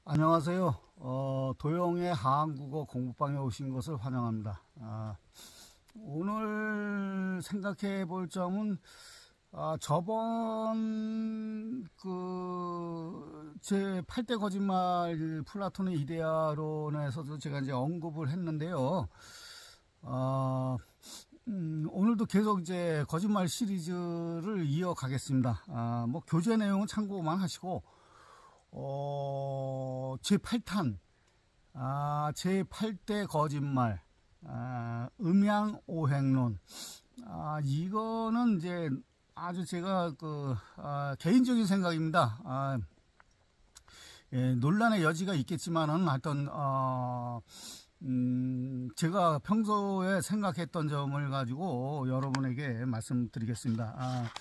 안녕하세요. 도영의 한국어 공부방에 오신 것을 환영합니다. 오늘 생각해 볼 점은, 저번 제 8대 거짓말 플라톤의 이데아론에서도 제가 이제 언급을 했는데요. 오늘도 계속 이제 거짓말 시리즈를 이어가겠습니다. 뭐 교재 내용은 참고만 하시고, 제8탄, 제8대 거짓말, 음양오행론. 이거는 이제 아주 제가 개인적인 생각입니다. 예, 논란의 여지가 있겠지만은 하여튼, 제가 평소에 생각했던 점을 가지고 여러분에게 말씀드리겠습니다.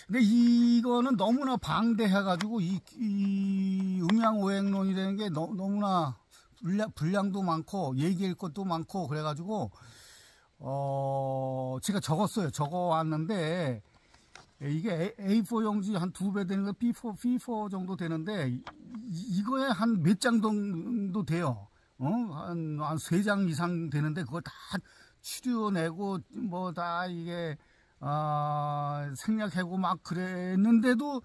근데 이거는 너무나 방대해가지고 이 음양오행론이라는 게 너무나 분량도 많고 얘기할 것도 많고 그래가지고 제가 적어왔는데 이게 A4 용지 한 2배 되는 거 B4 정도 되는데 이거에 한 몇 장 정도 돼요. 한 3장 이상 되는데 그걸 다 추려내고 뭐 다 이게 생략하고 막 그랬는데도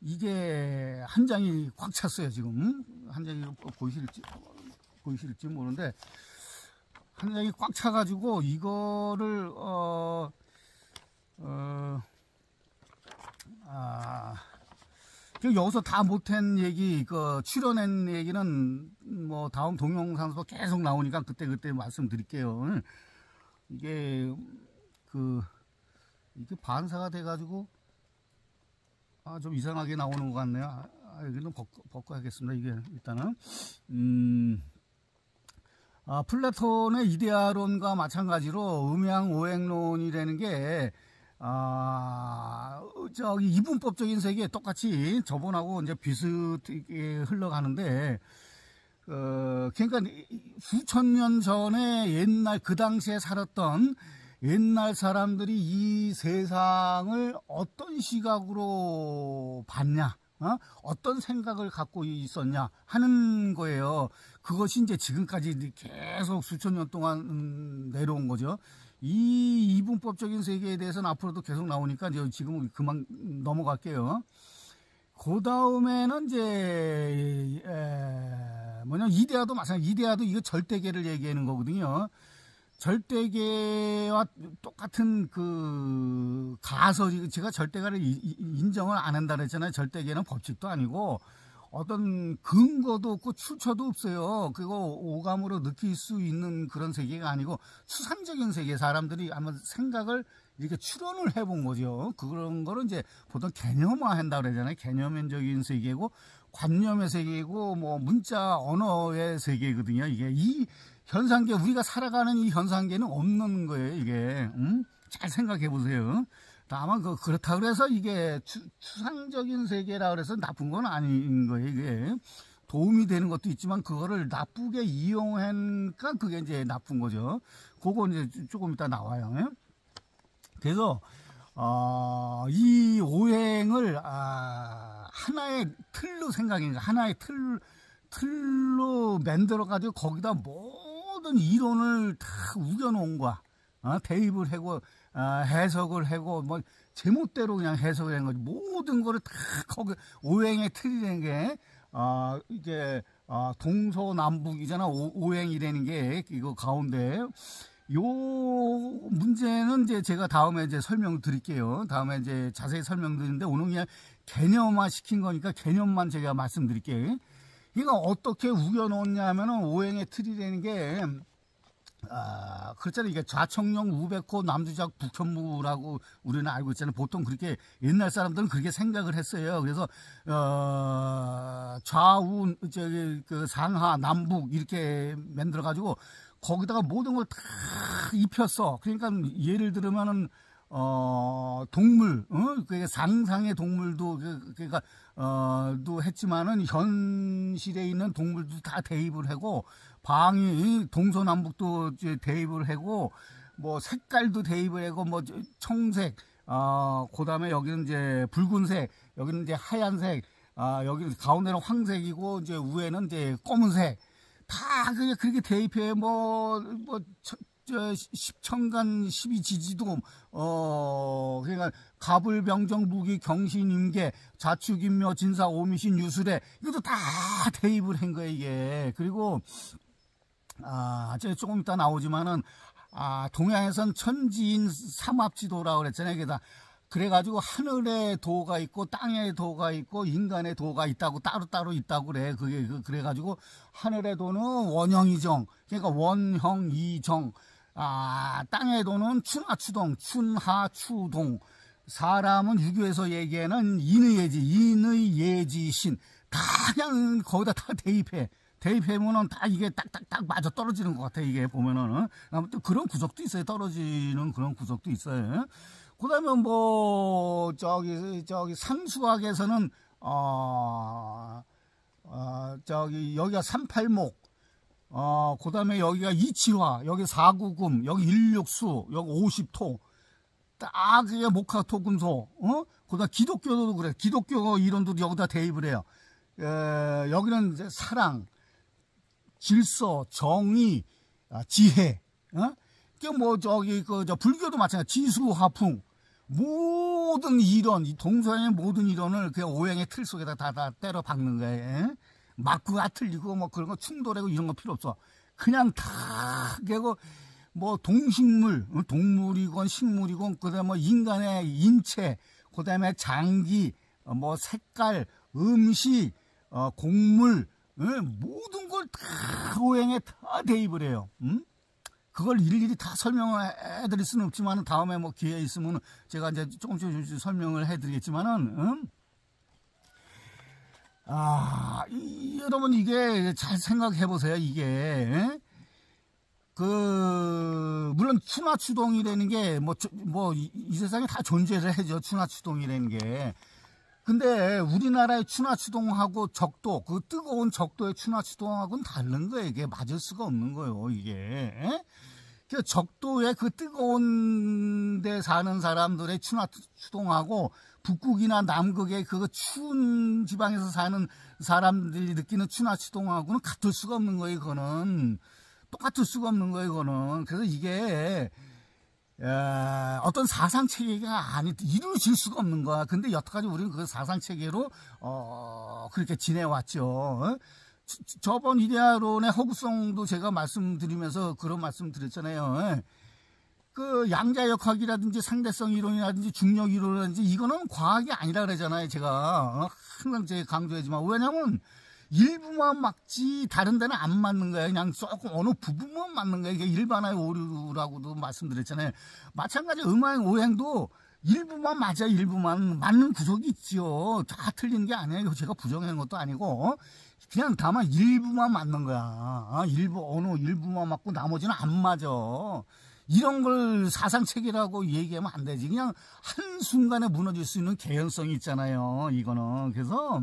이게 한 장이 꽉 찼어요. 지금 한 장이 보이실지 모르는데 한 장이 꽉 차가지고 이거를 여기서 다 못한 얘기, 추려낸 얘기는 뭐 다음 동영상에서 계속 나오니까 그때 말씀드릴게요. 이게 이게 반사가 돼가지고 좀 이상하게 나오는 것 같네요. 여기는 벗고 하겠습니다. 이게 일단은 플라톤의 이데아론과 마찬가지로 음양오행론이라는 게 저기 이분법적인 세계에 똑같이 저번하고 이제 비슷하게 흘러가는데 그러니까 수천 년 전에 옛날 그 당시에 살았던 옛날 사람들이 이 세상을 어떤 시각으로 봤냐, 어떤 생각을 갖고 있었냐 하는 거예요. 그것이 이제 지금까지 계속 수천 년 동안 내려온 거죠. 이 이분법적인 세계에 대해서는 앞으로도 계속 나오니까 이제 지금은 그만 넘어갈게요. 그 다음에는 이제 이데아도 마찬가지. 이데아도 이거 절대계를 얘기하는 거거든요. 절대계와 똑같은 제가 절대계를 인정을 안 한다 그랬잖아요. 절대계는 법칙도 아니고 어떤 근거도 없고 출처도 없어요. 그리고 오감으로 느낄 수 있는 그런 세계가 아니고 추상적인 세계, 사람들이 아마 생각을 이렇게 추론을 해본 거죠. 그런 거를 이제 보통 개념화 한다 그러잖아요. 개념적인 세계고 관념의 세계고 뭐 문자 언어의 세계거든요. 이게 이 현상계, 우리가 살아가는 이 현상계는 없는 거예요. 이게 잘 생각해 보세요. 다만 그렇다 그래서 이게 추상적인 세계라 그래서 나쁜 건 아닌 거예요. 이게 도움이 되는 것도 있지만 그거를 나쁘게 이용하니까 그게 이제 나쁜 거죠. 그거 이제 조금 이따 나와요. 그래서 이 오행을 하나의 틀로 생각하니까 하나의 틀로 만들어 가지고 거기다 모든 이론을 다 우겨놓은 거야. 대입을 하고 해석을 하고 뭐 제멋대로 그냥 해석을 한 거지. 모든 거를 다 거기 오행의 틀이라는 게 이게 동서남북이잖아. 오행이라는 게 이거 가운데 요 문제는 이제 제가 다음에 이제 설명드릴게요. 다음에 이제 자세히 설명드리는데 오늘 그냥 개념화 시킨 거니까 개념만 제가 말씀드릴게요. 이거 어떻게 우겨놓냐면은 오행의 틀이라는 게 그렇잖아요. 이게 좌청룡 우백호 남주작 북현무라고 우리는 알고 있잖아요. 보통 그렇게 옛날 사람들은 그렇게 생각을 했어요. 그래서 좌우 상하 남북 이렇게 만들어 가지고 거기다가 모든 걸 다 입혔어. 그러니까 예를 들면은 동물, 그 상상의 동물도 또 했지만은 현실에 있는 동물도 다 대입을 하고 방이 동서남북도 대입을 하고 뭐 색깔도 대입을 하고 뭐 청색, 그다음에 여기는 이제 붉은색, 여기는 이제 하얀색, 여기 가운데는 황색이고 이제 위에는 이제 검은색 다 그렇게 대입해 십천간 십이지지도 그러니까 갑을병정 무기 경신임계 자축인묘 진사 오미신 유술에 이것도 다 대입을 한 거예요 이게. 그리고 조금 이따 나오지만은 동양에선 천지인 삼합지도라고 그랬잖아요. 이게 다 그래가지고 하늘의 도가 있고 땅의 도가 있고 인간의 도가 있다고 따로따로 있다고 그래. 그래가지고 하늘의 도는 원형이정, 그러니까 원형이정, 땅의 도는 춘하추동, 춘하추동. 사람은 유교에서 얘기하는 인의 예지신 다 그냥 거기다 다 대입하면은 다 이게 딱딱딱 맞아 떨어지는 것 같아. 이게 보면은 아무튼 그런 구석도 있어요. 떨어지는 그런 구석도 있어요. 그다음에 저기 상수학에서는 여기가 38목, 그다음에 여기가 이칠화, 여기 4구금, 여기 일육수, 여기 50토, 딱 그게 목화토금소. 그다음 기독교도 그래. 기독교 이론도 여기다 대입을 해요. 여기는 이제 사랑, 질서, 정의, 지혜. 불교도 마찬가지. 지수화풍. 모든 이론, 이 동서양의 모든 이론을 그냥 오행의 틀 속에다 다 때려 박는 거예요. 맞고가 틀리고 그런 거 충돌하고 이런 거 필요 없어. 그냥 다 그리고 동식물, 동물이건 식물이건 그다음에 인간의 인체, 그다음에 장기, 색깔, 음식, 곡물, 모든 걸 다 오행에 다 대입을 해요. 그걸 일일이 다 설명을 해드릴 수는 없지만 다음에 기회 있으면 제가 이제 조금씩 설명을 해드리겠지만은 여러분 이게 잘 생각해 보세요. 이게 물론 춘하추동이라는 게 이 세상에 다 존재를 해죠. 춘하추동이라는 게. 근데 우리나라의 춘하추동하고 적도, 그 뜨거운 적도의 춘하추동하고는 다른 거예요. 이게 맞을 수가 없는 거예요. 이게. 그 적도의 그 뜨거운 데 사는 사람들의 춘하추동하고 북극이나 남극의 그 추운 지방에서 사는 사람들이 느끼는 춘하추동하고는 같을 수가 없는 거예요. 이거는. 똑같을 수가 없는 거예요. 이거는. 그래서 이게 어떤 사상체계가 이루어질 수가 없는 거야. 근데 여태까지 우리는 그 사상체계로 그렇게 지내왔죠. 저번 이데아론의 허구성도 제가 말씀드리면서 그런 말씀 드렸잖아요. 그 양자역학이라든지 상대성 이론이라든지 중력 이론이라든지 이거는 과학이 아니라 그러잖아요. 제가 항상 제가 강조하지만 왜냐면 일부만 맞지 다른 데는 안 맞는 거예요. 그냥 조금 어느 부분만 맞는 거예요. 이게 일반화의 오류라고도 말씀드렸잖아요. 마찬가지 음화의 오행도 일부만 맞아요. 일부만 맞는 구석이 있지요. 다 틀린 게 아니에요. 제가 부정한 것도 아니고 그냥 다만 일부만 맞는 거야. 어느 일부만 맞고 나머지는 안 맞아. 이런 걸 사상체계라고 얘기하면 안 되지. 그냥 한순간에 무너질 수 있는 개연성이 있잖아요. 이거는. 그래서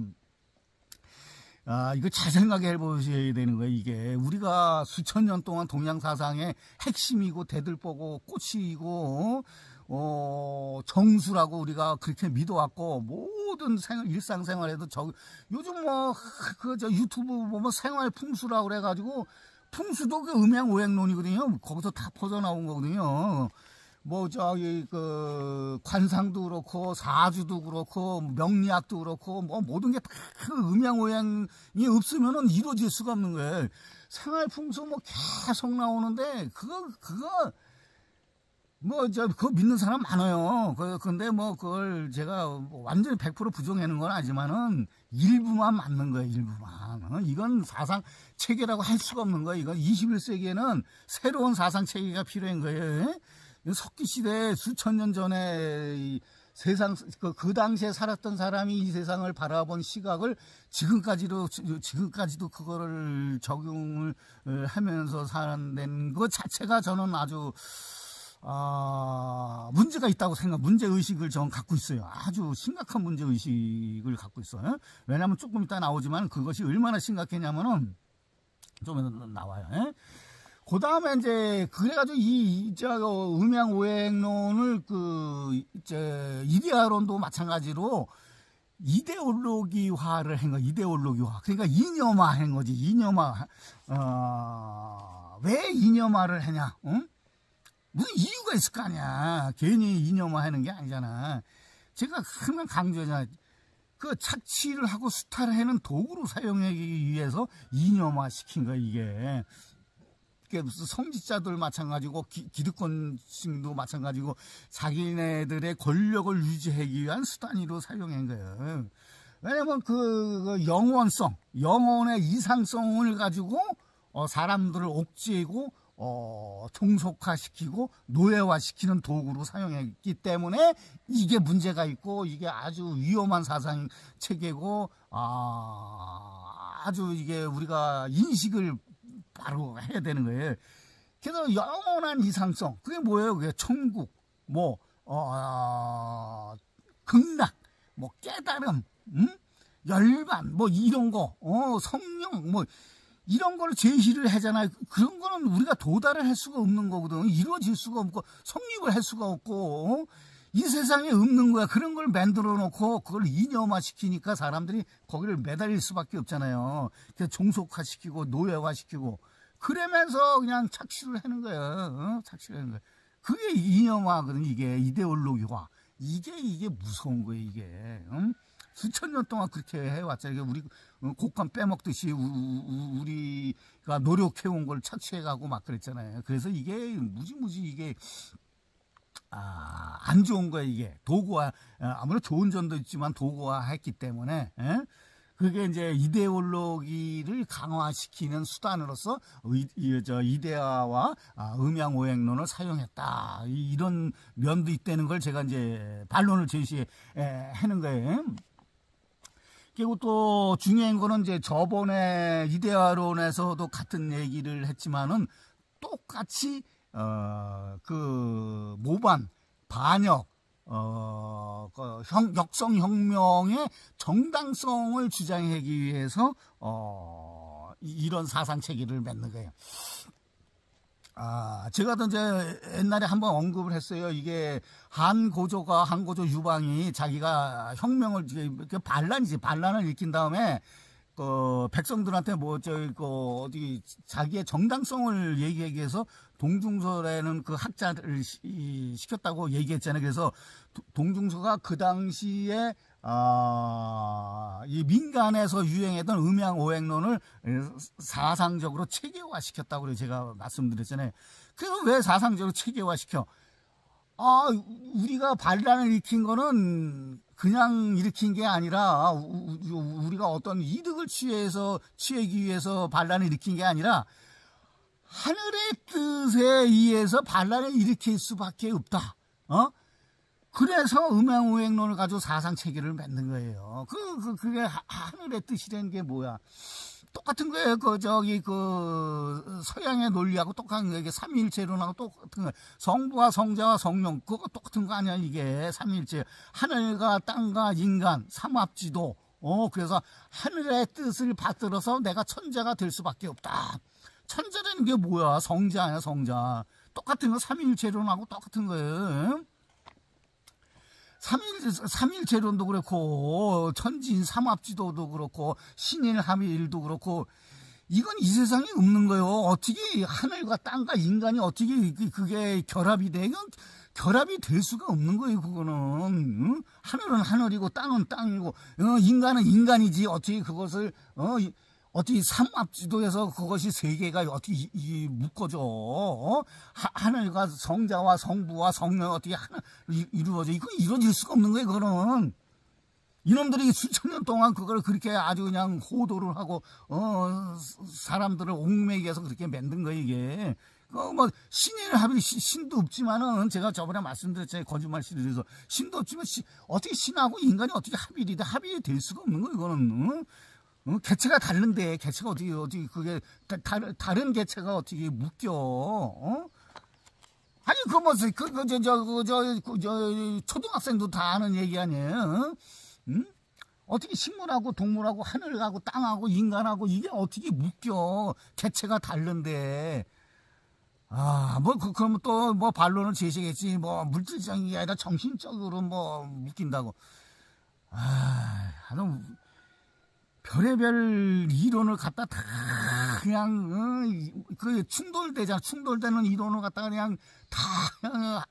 이거 잘 생각해 보셔야 되는 거예요. 이게 우리가 수천 년 동안 동양 사상의 핵심이고 대들보고 꽃이고 정수라고 우리가 그렇게 믿어왔고 모든 일상생활에도 요즘 유튜브 보면 생활 풍수라고 그래가지고 풍수도 그 음양 오행론이거든요. 거기서 다 퍼져나온 거거든요. 관상도 그렇고, 사주도 그렇고, 명리학도 그렇고, 모든 게 다 그 음양오양이 없으면은 이루어질 수가 없는 거예요. 생활풍수 계속 나오는데, 그거 믿는 사람 많아요. 근데 그걸 제가 완전히 100% 부정하는 건 아니지만은, 일부만 맞는 거예요, 일부만. 이건 사상 체계라고 할 수가 없는 거예요. 이건 21세기에는 새로운 사상 체계가 필요한 거예요. 석기시대 수천 년 전에 세상 그 당시에 살았던 사람이 이 세상을 바라본 시각을 지금까지도 그거를 적용을 하면서 사는 것 자체가 저는 아주 문제가 있다고 문제의식을 저는 갖고 있어요. 아주 심각한 문제의식을 갖고 있어요. 왜냐하면 조금 이따 나오지만 그것이 얼마나 심각했냐면은 좀 나와요. 그 다음에 이제, 그래가지고 음양오행론을 이데아론도 마찬가지로 이데올로기화를 한 거, 이데올로기화. 그러니까 이념화 한 거지, 이념화. 왜 이념화를 하냐, 응? 무슨 이유가 있을 거 아니야. 괜히 이념화 하는 게 아니잖아. 제가 항상 강조하잖아. 그 착취를 하고 수탈을 하는 도구로 사용하기 위해서 이념화 시킨 거야, 이게. 무슨 성직자들 마찬가지고 기득권층도 마찬가지고 자기네들의 권력을 유지하기 위한 수단으로 사용한 거예요. 왜냐면 그 영원성, 영혼의 이상성을 가지고 사람들을 옥죄고 종속화시키고 노예화시키는 도구로 사용했기 때문에 이게 문제가 있고 이게 아주 위험한 사상 체계고 아주 이게 우리가 인식을 바로 해야 되는 거예요. 그래서 영원한 이상성, 그게 뭐예요? 그게 천국, 극락, 깨달음, 열반, 이런 거, 성령, 이런 걸 제시를 하잖아요. 그런 거는 우리가 도달을 할 수가 없는 거거든. 이루어질 수가 없고, 성립을 할 수가 없고, 이 세상에 없는 거야. 그런 걸 만들어 놓고, 그걸 이념화 시키니까 사람들이 거기를 매달릴 수밖에 없잖아요. 그래서 종속화시키고, 노예화시키고, 그러면서 그냥 착취를 하는 거야. 착취를 하는 거야. 그게 이념화거든, 이게. 이데올로기화. 이게 무서운 거예요, 이게. 응? 수천 년 동안 그렇게 해왔잖아요. 우리 곡간 빼먹듯이 우리가 노력해온 걸 착취해가고 막 그랬잖아요. 그래서 이게 무지무지 이게 안 좋은 거예요, 이게. 도구화, 아무래도 좋은 점도 있지만 도구화 했기 때문에, 그게 이제 이데올로기를 강화시키는 수단으로서 이데아와 음양오행론을 사용했다. 이런 면도 있다는 걸 제가 이제 반론을 제시하는 거예요. 그리고 또 중요한 거는 이제 저번에 이데아론에서도 같은 얘기를 했지만은 똑같이 그 모반, 반역, 역성혁명의 정당성을 주장하기 위해서 이런 사상 체계를 맺는 거예요. 제가 이제 옛날에 한번 언급을 했어요. 이게 한고조 유방이 자기가 혁명을 반란을 일으킨 다음에 백성들한테 어디 자기의 정당성을 얘기하기 위해서 동중서라는 그 학자를 시켰다고 얘기했잖아요. 그래서 동중서가 그 당시에 이 민간에서 유행했던 음양오행론을 사상적으로 체계화시켰다고 제가 말씀드렸잖아요. 그래서 왜 사상적으로 체계화시켜? 우리가 반란을 일으킨 거는 그냥 일으킨 게 아니라 우리가 어떤 이득을 취하기 위해서 반란을 일으킨 게 아니라 하늘의 뜻에 의해서 반란을 일으킬 수밖에 없다. 그래서 음양오행론을 가지고 사상 체계를 만든 거예요. 그게 하늘의 뜻이라는 게 뭐야? 똑같은 거예요. 서양의 논리하고 똑같은 거예요. 이게 삼위일체론하고 똑같은 거예요. 성부와 성자와 성령, 그거 똑같은 거 아니야, 이게. 삼위일체. 하늘과 땅과 인간, 삼합지도. 그래서 하늘의 뜻을 받들어서 내가 천자가 될 수밖에 없다. 천자라는 게 뭐야? 성자 아니야, 성자. 똑같은 거, 삼위일체론하고 똑같은 거예요. 삼일체론도 그렇고 천지인 삼합지도도 그렇고 신일합일도 그렇고 이건 이 세상에 없는 거예요. 어떻게 하늘과 땅과 인간이 어떻게 그게 결합이 돼? 이건 결합이 될 수가 없는 거예요. 그거는 하늘은 하늘이고 땅은 땅이고 인간은 인간이지. 어떻게 그것을 어떻게 삼합지도에서 그것이 세계가 어떻게 묶어져? 하늘과 성자와 성부와 성령 어떻게 하나 이루어져? 이거 이루어질 수가 없는 거예요. 그거는 이놈들이 수천 년 동안 그걸 그렇게 아주 그냥 호도를 하고 사람들을 옥매기해서 그렇게 만든 거예요. 이게 신일 합의 신도 없지만은 제가 저번에 말씀드렸잖아요. 거짓말 시리즈에서 신도 없지만 어떻게 신하고 인간이 어떻게 합의이 될 수가 없는 거예요. 이거는. 개체가 다른데 개체가 어떻게 그게 다른 개체가 어떻게 묶여? 아니 초등학생도 다 아는 얘기 아니에요? 어떻게 식물하고 동물하고 하늘하고 땅하고 인간하고 이게 어떻게 묶여? 개체가 다른데. 그러면 또 반론을 제시했지. 물질적인 게 아니라 정신적으로 묶인다고. 아주 별의별 이론을 갖다 다 그냥 그 충돌되는 이론을 갖다가 그냥 다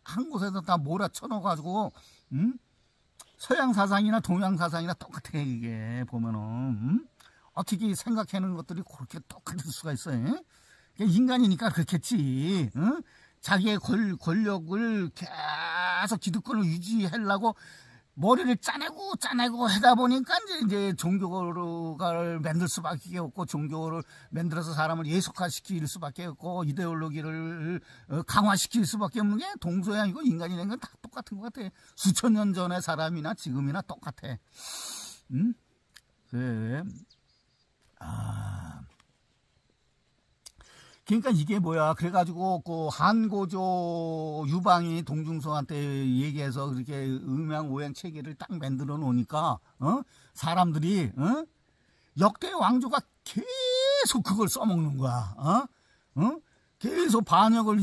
한 곳에서 다 몰아쳐넣어가지고 서양 사상이나 동양 사상이나 똑같아. 이게 보면은 어떻게 생각하는 것들이 그렇게 똑같을 수가 있어요. 인간이니까 그렇겠지. 자기의 권력을 계속 기득권을 유지하려고 머리를 짜내고 하다 보니까 이제 종교를 만들 수밖에 없고, 종교를 만들어서 사람을 예속화시킬 수밖에 없고, 이데올로기를 강화시킬 수밖에 없는 게 동서양이고 인간이라는 건 다 똑같은 것 같아. 수천 년 전의 사람이나 지금이나 똑같아. 그래. 그러니까 이게 뭐야. 그래가지고 그 한고조 유방이 동중성한테 얘기해서 그렇게 음양오행 체계를 딱 만들어 놓으니까 사람들이 역대 왕조가 계속 그걸 써먹는 거야. 계속 반역을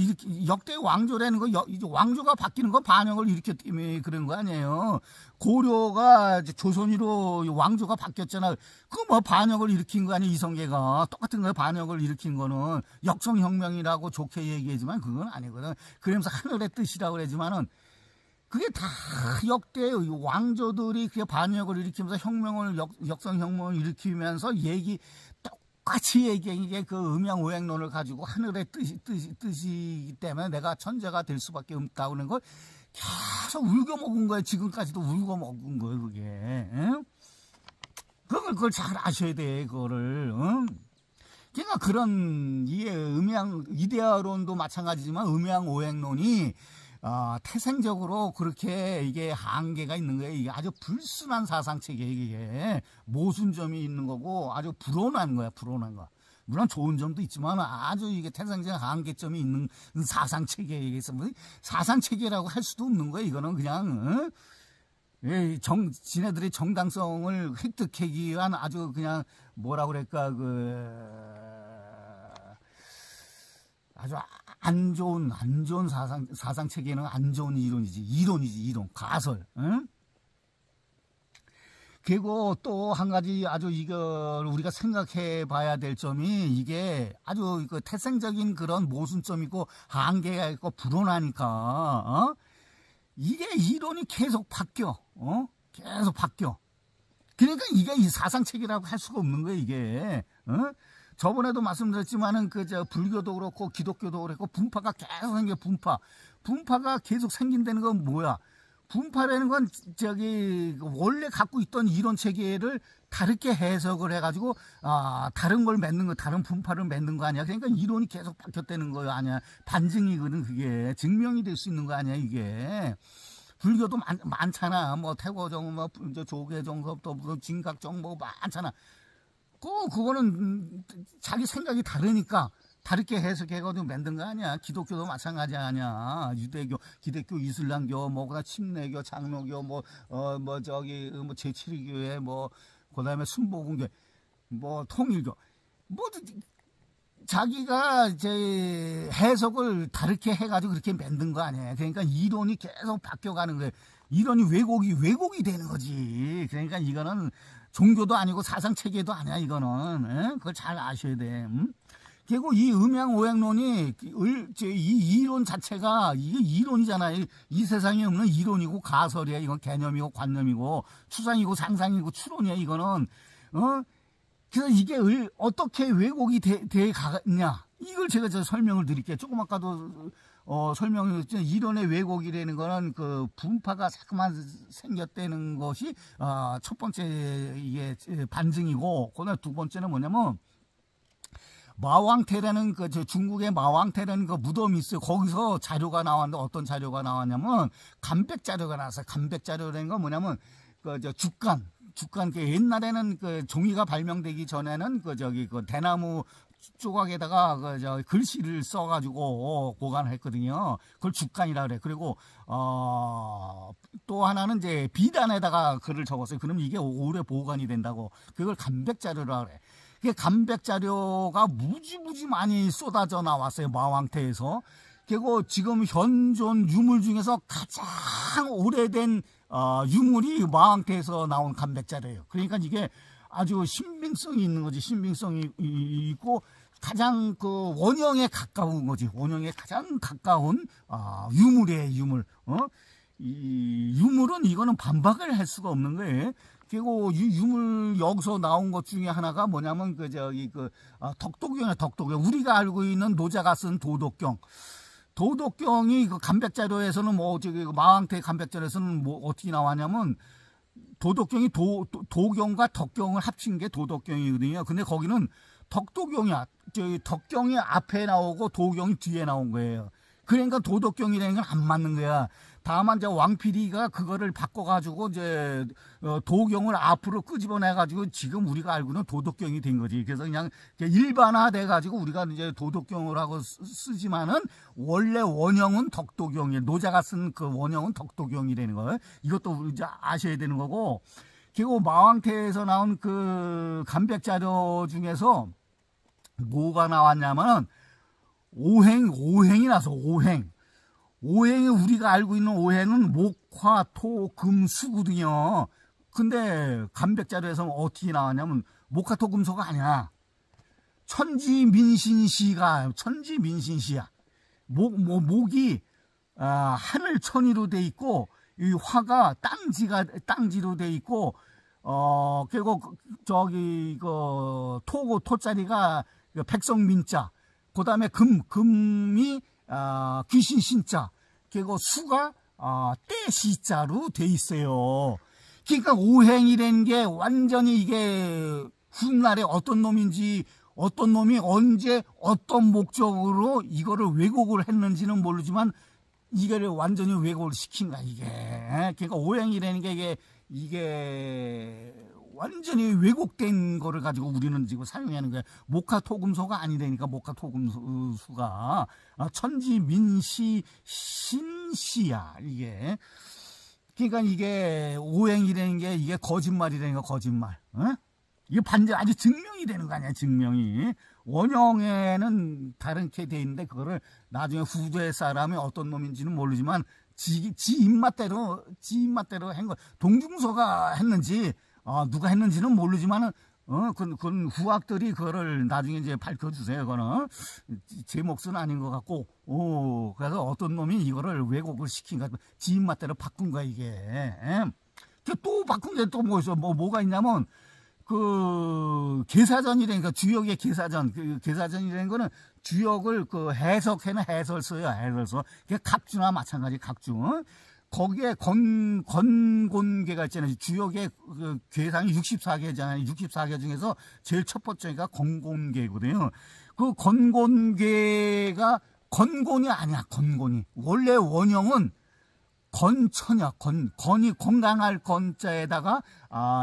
역대 왕조라는 거, 왕조가 바뀌는 거 반역을 일으켰기 때문에 그런 거 아니에요. 고려가 조선으로 왕조가 바뀌었잖아. 그 뭐 반역을 일으킨 거 아니에요. 이성계가 똑같은 거예요. 반역을 일으킨 거는 역성혁명이라고 좋게 얘기하지만 그건 아니거든. 그러면서 하늘의 뜻이라고 그러지만은 그게 다 역대 왕조들이 그 반역을 일으키면서 역성혁명을 일으키면서 똑같이 얘기한 게 그 음양오행론을 가지고 하늘의 뜻이기 때문에 내가 천재가 될 수밖에 없다고 하는 걸 계속 울거먹은 거예요. 지금까지도 울거먹은 거예요, 그게. 그걸 잘 아셔야 돼, 그거를. 그러니까 그런, 이데아론도 마찬가지지만 음양오행론이 태생적으로 그렇게 이게 한계가 있는 거예요. 이게 아주 불순한 사상체계예요. 이게 모순점이 있는 거고 아주 불온한 거야. 불온한 거. 물론 좋은 점도 있지만 아주 이게 태생적 한계점이 있는 사상체계에 있어. 사상체계라고 할 수도 없는 거예요. 이거는 그냥 지네들이 정당성을 획득하기 위한 아주 그냥 뭐라 그럴까 아주 안 좋은 사상 체계는 안 좋은 이론이지 가설. 그리고 또 한 가지 아주 이걸 우리가 생각해 봐야 될 점이 이게 아주 그 태생적인 그런 모순점이고 한계가 있고 불온하니까 이게 이론이 계속 바뀌어. 계속 바뀌어. 그러니까 이게 이 사상 체계라고 할 수가 없는 거예요, 이게. 저번에도 말씀드렸지만은 불교도 그렇고 기독교도 그렇고 분파가 계속 생겨. 분파가 계속 생긴다는 건 뭐야? 분파라는 건 원래 갖고 있던 이론 체계를 다르게 해석을 해가지고 다른 걸 맺는 거, 다른 분파를 맺는 거 아니야? 그러니까 이론이 계속 바뀌었다는 거 아니야? 반증이거든. 그게 증명이 될 수 있는 거 아니야? 이게. 불교도 많잖아. 뭐 태고정, 뭐 조계정섭도 진각정 뭐 많잖아. 그거는 자기 생각이 다르니까 다르게 해석해가지고 만든 거 아니야. 기독교도 마찬가지 아니야. 유대교, 기독교, 이슬람교, 뭐 그다음 침례교, 장로교, 뭐 제7교회, 뭐 그다음에 순복음교, 뭐 통일교, 뭐 자기가 이제 해석을 다르게 해가지고 그렇게 만든 거 아니야. 그러니까 이론이 계속 바뀌어가는 거예요. 이론이 왜곡이 되는 거지. 그러니까 이거는 종교도 아니고 사상 체계도 아니야. 이거는 그걸 잘 아셔야 돼. 그리고 이 음양오행론이 이 이론 자체가 이게 이론이잖아요. 이 세상에 없는 이론이고 가설이야. 이건 개념이고 관념이고 추상이고 상상이고 추론이야. 이거는 그래서 이게 어떻게 왜곡이 돼 가냐? 이걸 제가 설명을 드릴게요. 조금 아까도 설명을 했죠. 이론의 왜곡이라는 거는 그 분파가 자꾸만 생겼다는 것이 첫 번째 이게 반증이고, 그다음에 두 번째는 뭐냐면 마왕태라는 중국의 마왕태라는 그 무덤이 있어요. 거기서 자료가 나왔는데 어떤 자료가 나왔냐면 간백 자료가 나왔어요. 간백 자료라는 건 뭐냐면 죽간 옛날에는 종이가 발명되기 전에는 대나무 조각에다가 글씨를 써가지고 보관을 했거든요. 그걸 죽간이라 그래. 그리고 또 하나는 이제 비단에다가 글을 적었어요. 그럼 이게 오래 보관이 된다고. 그걸 간백 자료라 그래. 그 간백 자료가 무지 많이 쏟아져 나왔어요. 마왕태에서. 그리고 지금 현존 유물 중에서 가장 오래된 유물이 마왕태에서 나온 감백자료예요. 그러니까 이게 아주 신빙성이 있는 거지. 신빙성이 있고 가장 그 원형에 가까운 거지. 원형에 가장 가까운 유물이에요. 유물. 이 유물은 이거는 반박을 할 수가 없는 거예요. 그리고 유물 여기서 나온 것 중에 하나가 뭐냐면 덕도경이야. 덕도경. 우리가 알고 있는 노자가 쓴 도덕경. 도덕경이 그 감백자료에서는 마왕태 감백자료에서는 어떻게 나왔냐면 도덕경이 도경과 덕경을 합친 게 도덕경이거든요. 근데 거기는 덕도경이야. 덕경이 앞에 나오고 도경이 뒤에 나온 거예요. 그러니까 도덕경이라는 건 안 맞는 거야. 다만 이제 왕필이가 그거를 바꿔가지고 이제 도경을 앞으로 끄집어내가지고 지금 우리가 알고 있는 도덕경이 된 거지. 그래서 그냥 일반화돼가지고 우리가 이제 도덕경을 하고 쓰지만은 원래 원형은 덕도경이에요. 노자가 쓴 그 원형은 덕도경이라는 거예요. 이것도 이제 아셔야 되는 거고. 그리고 마왕태에서 나온 그 감백자료 중에서 뭐가 나왔냐면은 오행이 나서 오행이 우리가 알고 있는 오행은 목, 화, 토, 금, 수거든요. 근데 감백자료에서는 어떻게 나왔냐면 목, 화, 토, 금, 수가 아니야. 천지민신시야. 목이 하늘천이로 돼 있고 이 화가 땅지로 돼 있고 그리고 토자리가 백성민자. 그 다음에 금이 귀신 신자. 그리고 수가 떼시자로 돼 있어요. 그러니까 오행이라는 게 완전히 이게 훗날에 어떤 놈인지 어떤 놈이 언제 어떤 목적으로 이거를 왜곡을 했는지는 모르지만 이거를 완전히 왜곡을 시킨 거야 이게. 그러니까 오행이라는 게 이게 완전히 왜곡된 거를 가지고 우리는 지금 사용하는 거야. 목화토금소가 아니라니까. 목화토금수가 천지민시 신시야 이게. 그러니까 이게 오행이라는 게 이게 거짓말이라는 거. 거짓말. 이게 아주 증명이 되는 거 아니야. 증명이. 원형에는 다른게 돼 있는데 그거를 나중에 후대 사람이 어떤 놈인지는 모르지만 지 입맛대로 한 거. 동중서가 했는지 누가 했는지는 모르지만은 그건 후학들이 그거를 나중에 이제 밝혀주세요. 그거는 제 몫은 아닌 것 같고, 그래서 어떤 놈이 이거를 왜곡을 시킨 거, 지 입맛대로 바꾼 거야 이게. 또 바꾼 게 또 뭐 있어? 뭐가 있냐면 계사전이라니까. 주역의 계사전. 계사전이라는 거는 주역을 해석해는 해설서예요. 해설서. 그게 각주나 마찬가지. 각주. 거기에 건곤계가 있잖아요. 주역의 계상이 64계잖아요. 64계 중에서 제일 첫 번째가 건곤계거든요. 그 건곤계가 건곤이 아니야. 건곤이. 원래 원형은 건천이야. 건이 건강할 건자에다가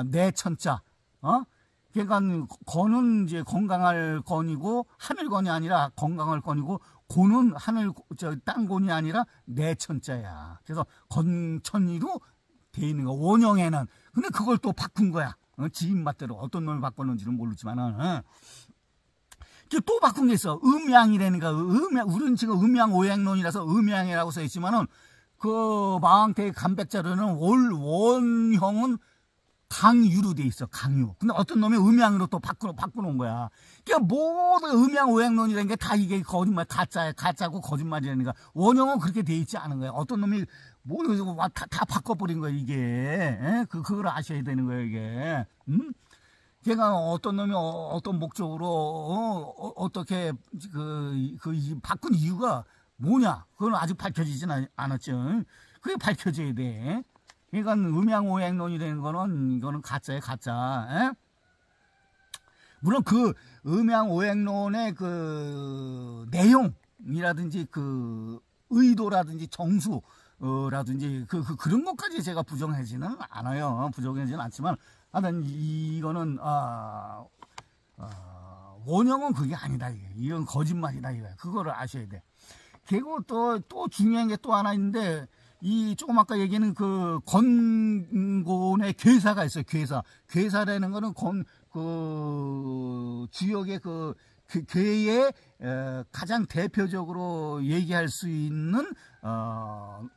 내천자. 그러니까 건은 이제 건강할 건이고 하늘건이 아니라 건강할 건이고 곤은 땅곤이 아니라 내천자야. 그래서 건천이로 돼 있는 거 원형에는. 근데 그걸 또 바꾼 거야. 지 입맛대로. 어떤 놈이 바꿨는지는 모르지만은. 또 바꾼 게 있어. 음양이라는 거. 우리는 지금 음양 오행론이라서 음양이라고 써 있지만은 그 마왕태의 감백자료는 원형은 강유로 돼 있어. 강유. 근데 어떤 놈이 음양으로 또 바꾸는 거야. 그러니까 모든 음양 오행론이라는 게 다 이게 거짓말, 가짜고 거짓말이라는 거야. 원형은 그렇게 돼 있지 않은 거야. 어떤 놈이 다 바꿔버린 거야 이게. 그걸 아셔야 되는 거야 이게. 걔가 어떤 놈이 어떤 목적으로 어떻게 바꾼 이유가 뭐냐? 그건 아직 밝혀지진 않았죠. 그게 밝혀져야 돼. 그러니까 음양오행론이라는 이거는 가짜예요, 가짜. 물론 그 음양오행론의 그 내용이라든지 그 의도라든지 정수라든지 그런 것까지 제가 부정하지는 않아요. 부정하지는 않지만 하여튼 이거는 원형은 그게 아니다. 이건 거짓말이다. 그거를 아셔야 돼. 그리고 또 중요한 게 또 하나 있는데, 조금 아까 얘기하는 그 건곤의 괴사가 있어요. 괴사라는 거는 주역의 괴의 가장 대표적으로 얘기할 수 있는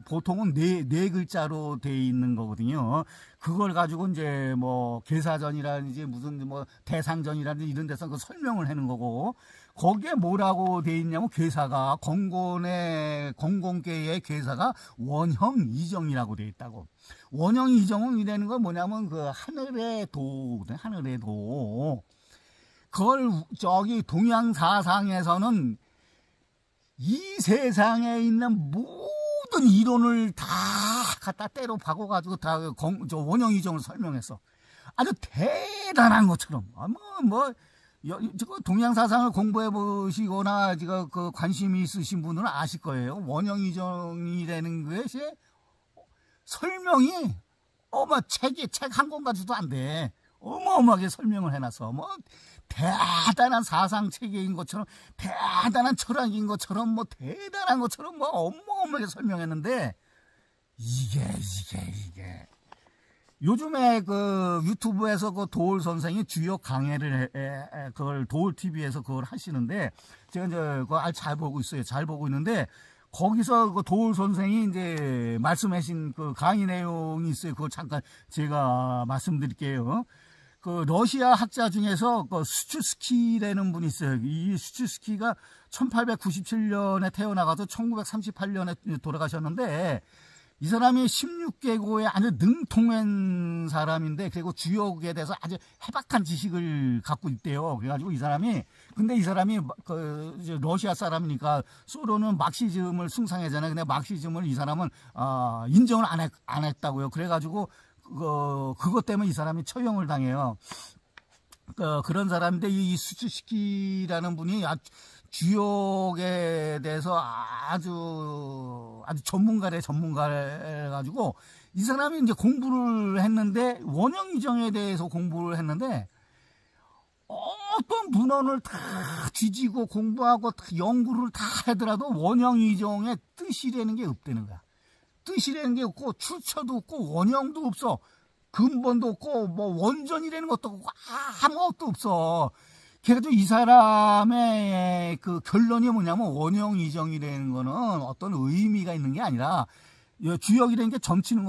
보통은 네 글자로 돼 있는 거거든요. 그걸 가지고 이제 뭐 계사전이라든지 무슨 뭐 대상전이라든지 이런 데서 그 설명을 하는 거고, 거기에 뭐라고 돼 있냐면 괴사가 건공계의 괴사가 원형 이정이라고 돼 있다고. 원형 이정은 이라는 건 뭐냐면 그 하늘의 도. 그걸 저기 동양사상에서는 이 세상에 있는 모든 이론을 다 갖다 때려 박아가지고 다 저 원형 이정을 설명했어. 아주 대단한 것처럼. 동양사상을 공부해 보시거나 그 관심이 있으신 분들은 아실 거예요. 원형 이정이라는 것이 설명이 책 한 권 가지고도 안 돼. 어마어마하게 설명을 해놨어. 대단한 사상 체계인 것처럼, 대단한 철학인 것처럼, 대단한 것처럼 어마어마하게 설명했는데, 이게. 요즘에 그 유튜브에서 그 도올 선생이 주요 강해를 그걸 도올 TV에서 그걸 하시는데, 제가 이제 그걸 잘 보고 있어요. 잘 보고 있는데, 거기서 그 도올 선생이 이제 말씀하신 그 강의 내용이 있어요. 그걸 잠깐 제가 말씀드릴게요. 그 러시아 학자 중에서 그 수츠스키라는 분이 있어요. 이 수츠스키가 1897년에 태어나가서 1938년에 돌아가셨는데, 이 사람이 16개국에 아주 능통한 사람인데, 그리고 주역에 대해서 아주 해박한 지식을 갖고 있대요. 그래가지고 근데 이 사람이 이제 러시아 사람이니까 소련은 막시즘을 숭상하잖아요. 근데 막시즘을 이 사람은 인정을 안 했다고요. 그래가지고 그것 때문에 이 사람이 처형을 당해요. 그런 사람인데, 이 수츠스키라는 분이 주역에 대해서 아주 전문가래가지고, 이 사람이 이제 공부를 했는데, 원형 이정에 대해서 공부를 했는데, 어떤 문헌을 다 뒤지고 공부하고 연구를 다 하더라도 원형 이정의 뜻이라는 게 없다는 거야. 뜻이라는 게 없고, 출처도 없고, 원형도 없어. 근본도 없고, 원전이라는 것도 없고, 아무것도 없어. 그래가지고 이 사람의 그 결론이 뭐냐면, 원형 이정이라는 거는 어떤 의미가 있는 게 아니라, 주역이라는 게 점치는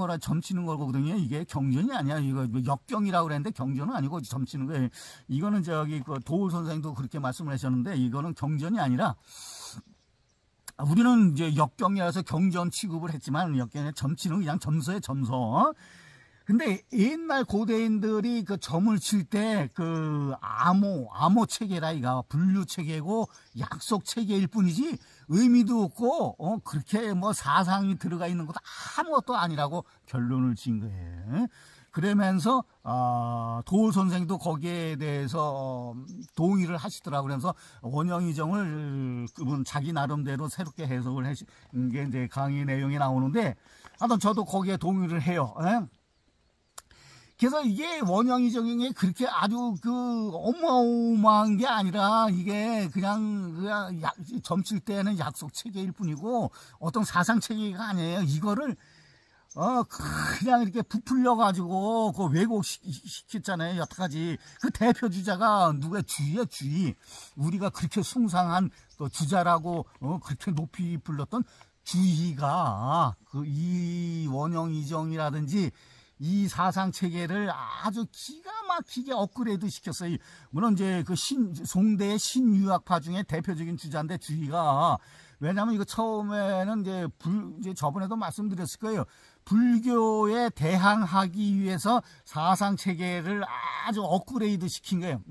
거거든요. 이게 경전이 아니야. 이거 역경이라고 그랬는데 경전은 아니고 점치는 거예요. 이거는 그 도울 선생도 그렇게 말씀을 하셨는데, 이거는 경전이 아니라, 우리는 이제 역경이라서 경전 취급을 했지만, 역경의 점치는 그냥 점서에 점서. 근데 옛날 고대인들이 그 점을 칠 때 그 암호 체계라, 이가 분류 체계고 약속 체계일 뿐이지 의미도 없고, 그렇게 사상이 들어가 있는 것도 아무것도 아니라고 결론을 지은 거예요. 그러면서 도울 선생도 거기에 대해서 동의를 하시더라고요. 그래서 원형 이정을 그분 자기 나름대로 새롭게 해석을 하신 게 이제 강의 내용이 나오는데, 하여튼 저도 거기에 동의를 해요. 그래서 이게 원형 이정이 그렇게 아주 어마어마한 게 아니라, 이게 그냥 점칠 때는 약속 체계일 뿐이고 어떤 사상 체계가 아니에요. 이거를 그냥 이렇게 부풀려가지고, 왜곡시켰잖아요, 여태까지. 그 대표 주자가 누가 주의야, 주의. 우리가 그렇게 숭상한 주자라고, 그렇게 높이 불렀던 주의가, 이 원형 이정이라든지, 이 사상 체계를 아주 기가 막히게 업그레이드 시켰어요. 물론 이제 송대의 신유학파 중에 대표적인 주자인데, 주의가. 왜냐면 이거 처음에는 이제 저번에도 말씀드렸을 거예요. 불교에 대항하기 위해서 사상 체계를 아주 업그레이드 시킨 거예요.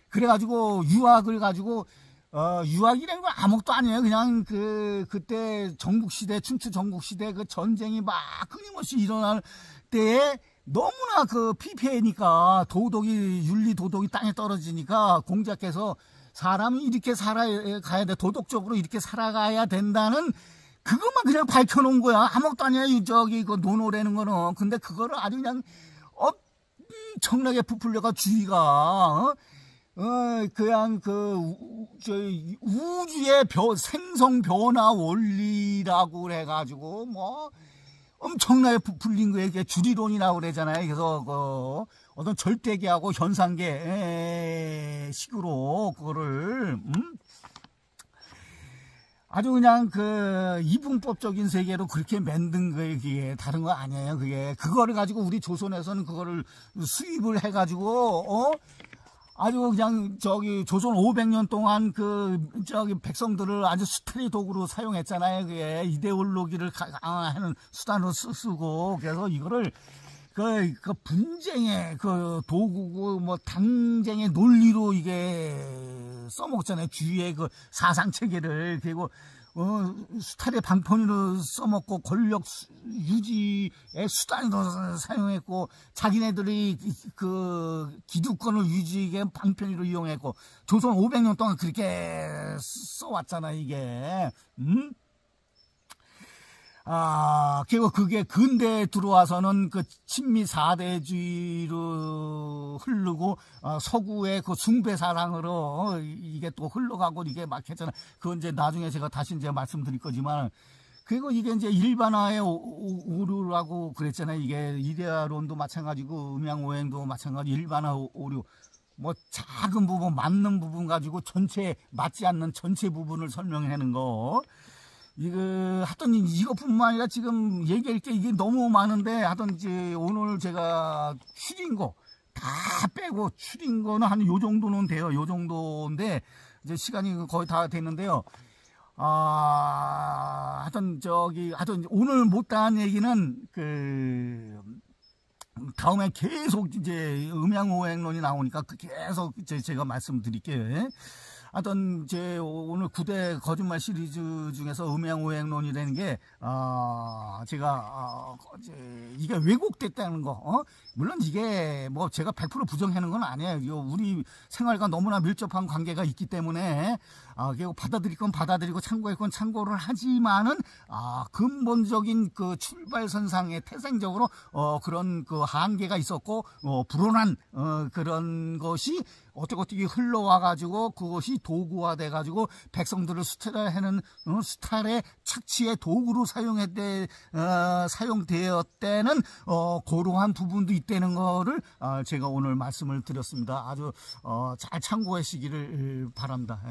그래가지고 유학을 가지고, 유학이라는 건 아무것도 아니에요. 그냥 그때 전국시대, 춘추 전국시대 그 전쟁이 막 끊임없이 일어날 때에 너무나 피폐하니까 윤리 도덕이 땅에 떨어지니까 공자께서 사람이 이렇게 살아가야 돼. 도덕적으로 이렇게 살아가야 된다는 그것만 그냥 밝혀놓은 거야. 아무것도 아니야. 논어라는 거는. 근데 그거를 아주 그냥 엄청나게 부풀려가 주의가, 그냥 우주의 생성 변화 원리라고 그래가지고, 엄청나게 불린 거예요. 이게 주리론이라고 그러잖아요. 그래서 어떤 절대계하고 현상계 식으로 그거를 아주 그냥 이분법적인 세계로 그렇게 만든 거예요. 그게 다른 거 아니에요. 그거를 가지고 우리 조선에서는 그거를 수입을 해가지고 아주 그냥 조선 500년 동안 백성들을 아주 수탈의 도구로 사용했잖아요. 그게 이데올로기를 강화하는 수단으로 쓰고, 그래서 이거를 분쟁의 도구고, 뭐, 당쟁의 논리로 이게 써먹잖아요. 주위의 사상 체계를. 그리고, 수탈의 방편으로 써먹고, 권력 유지의 수단으로 사용했고, 자기네들이 기득권을 유지의 방편으로 이용했고, 조선 500년 동안 그렇게 써왔잖아요, 이게. 그리고 그게 근대에 들어와서는 친미 사대주의로 흐르고, 서구의 숭배사랑으로 이게 또 흘러가고 이게 막 했잖아요. 그건 이제 나중에 제가 다시 이제 말씀드릴 거지만, 그리고 이게 이제 일반화의 오류라고 그랬잖아요. 이게 이데아론도 마찬가지고, 음양오행도 마찬가지, 일반화 오류. 뭐 작은 부분, 맞는 부분 가지고 맞지 않는 전체 부분을 설명하는 거. 하여튼 이것뿐만 아니라 지금 얘기할 게 이게 너무 많은데, 하여튼 오늘 제가 추린 거 다 빼고 추린 거는 한 요 정도는 돼요. 요 정도인데, 이제 시간이 거의 다 됐는데요. 하여튼 오늘 못다한 얘기는 다음에 계속 이제 음양오행론이 나오니까 계속 제가 말씀드릴게요. 하여튼 오늘 9대 거짓말 시리즈 중에서 음양오행론이라는 게 제가 이게 왜곡됐다는 거, 물론 이게 뭐 제가 100% 부정하는 건 아니에요. 우리 생활과 너무나 밀접한 관계가 있기 때문에 받아들일 건 받아들이고 참고할 건 참고를 하지만은 근본적인 출발선상에 태생적으로 그런 한계가 있었고, 불온한 그런 것이 어떻게 흘러와 가지고 그것이 도구화돼 가지고 백성들을 수탈하는 수탈의 착취의 도구로 사용되었다는 고루한 부분도 있다는 거를 제가 오늘 말씀을 드렸습니다. 아주 잘 참고하시기를 바랍니다.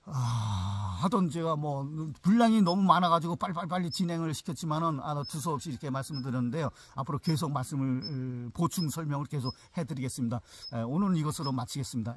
하여튼 제가 뭐 분량이 너무 많아가지고 빨리 진행을 시켰지만은 두서없이 이렇게 말씀을 드렸는데요. 앞으로 계속 말씀을 보충 설명을 계속 해드리겠습니다. 오늘은 이것으로 마치겠습니다.